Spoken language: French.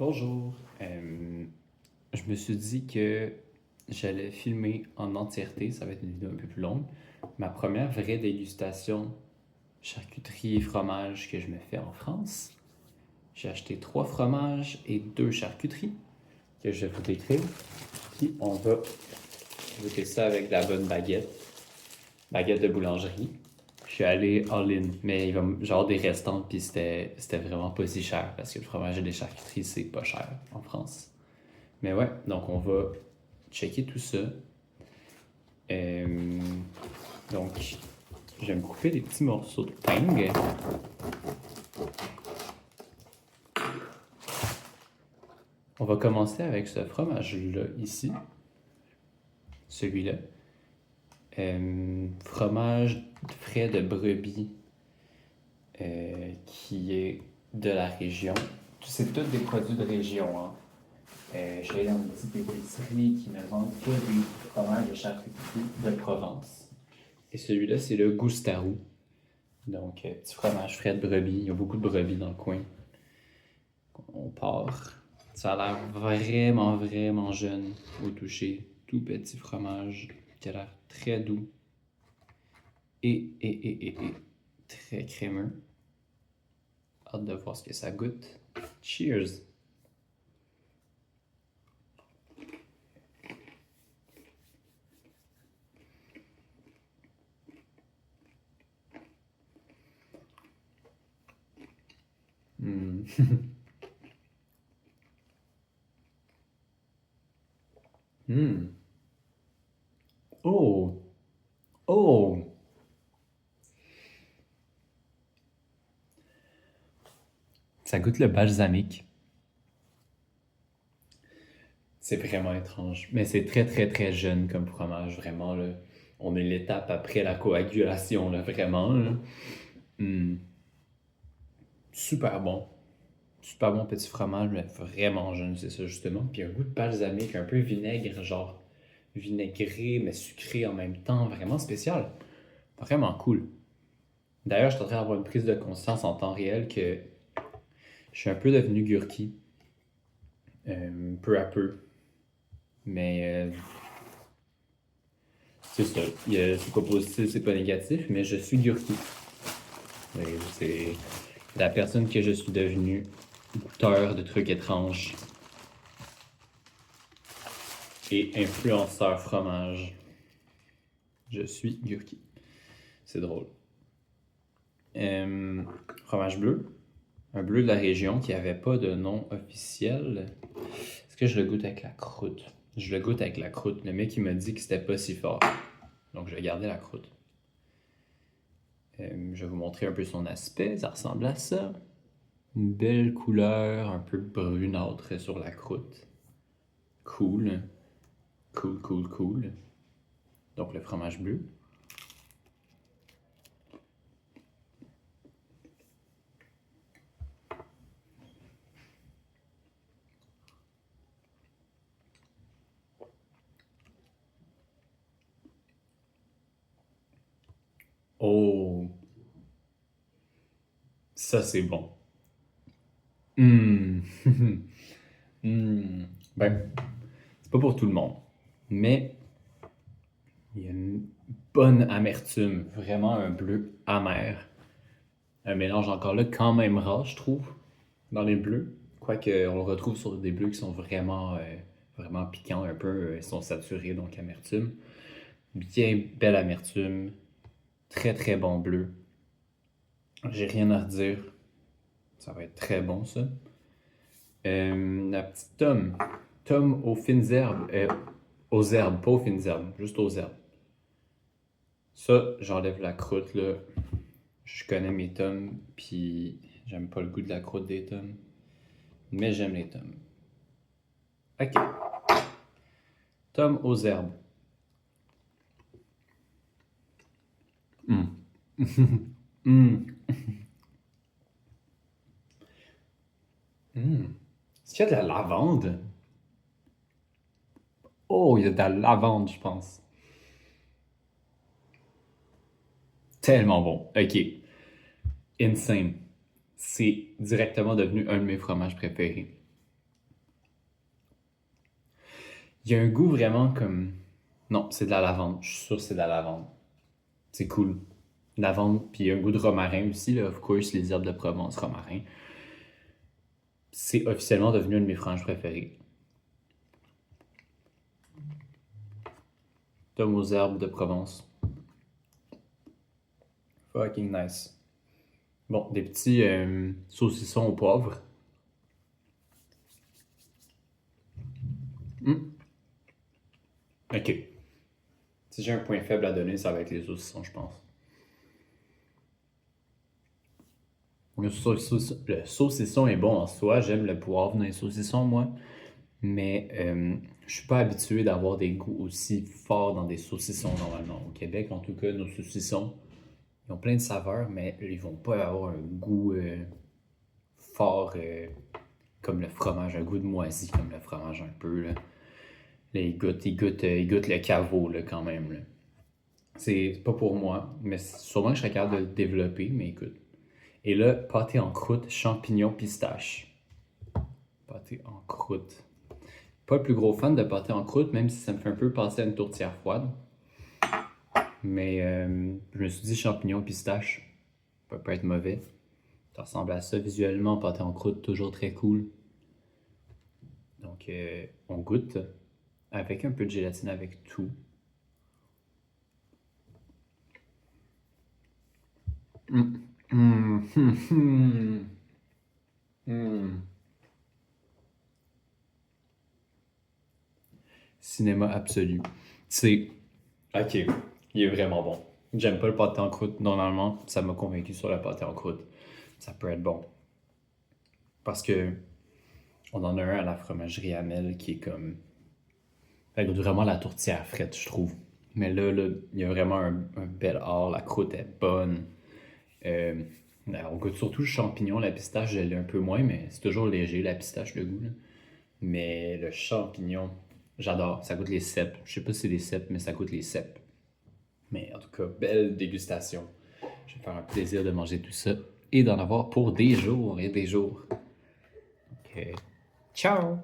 Bonjour. Je me suis dit que j'allais filmer en entièreté, ça va être une vidéo un peu plus longue, ma première vraie dégustation charcuterie et fromage que je me fais en France. J'ai acheté 3 fromages et 2 charcuteries que je vais vous décrire. Puis on va goûter ça avec de la bonne baguette de boulangerie. Je suis allé all-in, mais il va genre des restants, puis c'était vraiment pas si cher parce que le fromage et les charcuteries, c'est pas cher en France. Mais ouais, donc on va checker tout ça. Euh, donc, je vais me couper des petits morceaux de pain. On va commencer avec ce fromage-là ici. Celui-là. Fromage frais de brebis qui est de la région. C'est tous des produits de région. Hein. Je suis allé dans une petite épicerie qui me vend que des fromages de charcuterie de Provence. Et celui-là, c'est le Goustarou. Donc, petit fromage frais de brebis. Il y a beaucoup de brebis dans le coin. On part. Ça a l'air vraiment, vraiment jeune au toucher. Tout petit fromage qui a l'air très doux. Et très crémeux. Hâte de voir ce que ça goûte. Cheers! Mm. Mm. Oh! Oh! Ça goûte le balsamique. C'est vraiment étrange. Mais c'est très, très, très jeune comme fromage, vraiment. Là. On est l'étape après la coagulation, là, vraiment. Là. Mm. Super bon. Super bon petit fromage, mais vraiment jeune, c'est ça, justement. Puis un goût de balsamique, un peu vinaigre, genre vinaigré, mais sucré en même temps. Vraiment spécial. Vraiment cool. D'ailleurs, je suis en train d'avoir une prise de conscience en temps réel que je suis un peu devenu gurki. Peu à peu. Mais c'est ça. C'est pas positif, c'est pas négatif, mais je suis gurki. C'est la personne que je suis devenue, goûteur de trucs étranges et influenceur fromage. Je suis gurki. C'est drôle. Fromage bleu. Un bleu de la région qui avait pas de nom officiel. Est-ce que je le goûte avec la croûte? Je le goûte avec la croûte. Le mec, il m'a dit que c'était pas si fort. Donc, je vais garder la croûte. Je vais vous montrer un peu son aspect. Ça ressemble à ça. Une belle couleur, un peu brunâtre sur la croûte. Cool. Cool, cool, cool. Donc, le fromage bleu. Oh! Ça, c'est bon. Hum! Ben, c'est pas pour tout le monde. Mais il y a une bonne amertume. Vraiment un bleu amer. Un mélange encore là quand même rare, je trouve, dans les bleus. Quoique on le retrouve sur des bleus qui sont vraiment piquants un peu. Ils sont saturés, donc amertume. Bien belle amertume. Très très bon bleu. J'ai rien à redire. Ça va être très bon ça. La petite tome. Tome aux fines herbes. Aux herbes, pas aux fines herbes, juste aux herbes. Ça, j'enlève la croûte là. Je connais mes tomes, puis j'aime pas le goût de la croûte des tomes. Mais j'aime les tomes. Ok. Tomes aux herbes. Mm. Mm. Mm. Est-ce qu'il y a de la lavande? Oh, il y a de la lavande, je pense. Tellement bon. Ok. Insane. C'est directement devenu un de mes fromages préférés. Il y a un goût vraiment comme... Non, c'est de la lavande. Je suis sûr que c'est de la lavande. C'est cool. Lavande, puis il y a un goût de romarin aussi, là. Of course, les herbes de Provence, romarin. C'est officiellement devenu une de mes franges préférées. Tom aux herbes de Provence. Fucking nice. Bon, des petits saucissons au poivre. Hmm. Ok. Si j'ai un point faible à donner, ça va être les saucissons, je pense. Le saucisson est bon en soi. J'aime le poivre dans les saucissons, moi. Mais je suis pas habitué d'avoir des goûts aussi forts dans des saucissons normalement. Au Québec, en tout cas, nos saucissons, ils ont plein de saveurs, mais ils vont pas avoir un goût fort comme le fromage, un goût de moisi comme le fromage un peu. Là. Là, ils goûtent le caveau là, quand même. Là. C'est pas pour moi, mais sûrement que je serais capable de le développer, mais écoute. Et là, pâté en croûte, champignons, pistache. Pâté en croûte. Pas le plus gros fan de pâté en croûte, même si ça me fait un peu penser à une tourtière froide. Mais je me suis dit champignons, pistache, ça peut pas être mauvais. Ça ressemble à ça visuellement, pâté en croûte, toujours très cool. Donc on goûte avec un peu de gélatine avec tout. Mm. Mm. Mm. Mm. Cinéma absolu. C'est... Ok, il est vraiment bon. J'aime pas le pâté en croûte. Normalement, ça m'a convaincu sur le pâté en croûte. Ça peut être bon. Parce que on en a un à la fromagerie Amel qui est comme... Elle goûte vraiment la tourtière frite, je trouve. Mais là, il y a vraiment un bel art. La croûte est bonne. Euh, on goûte surtout le champignon. La pistache, je l'ai un peu moins, mais c'est toujours léger, la pistache, le goût. Là. Mais le champignon, j'adore. Ça goûte les cèpes. Je sais pas si c'est des cèpes, mais ça goûte les cèpes. Mais en tout cas, belle dégustation. Je vais me faire un plaisir de manger tout ça et d'en avoir pour des jours et des jours. Ok. Ciao!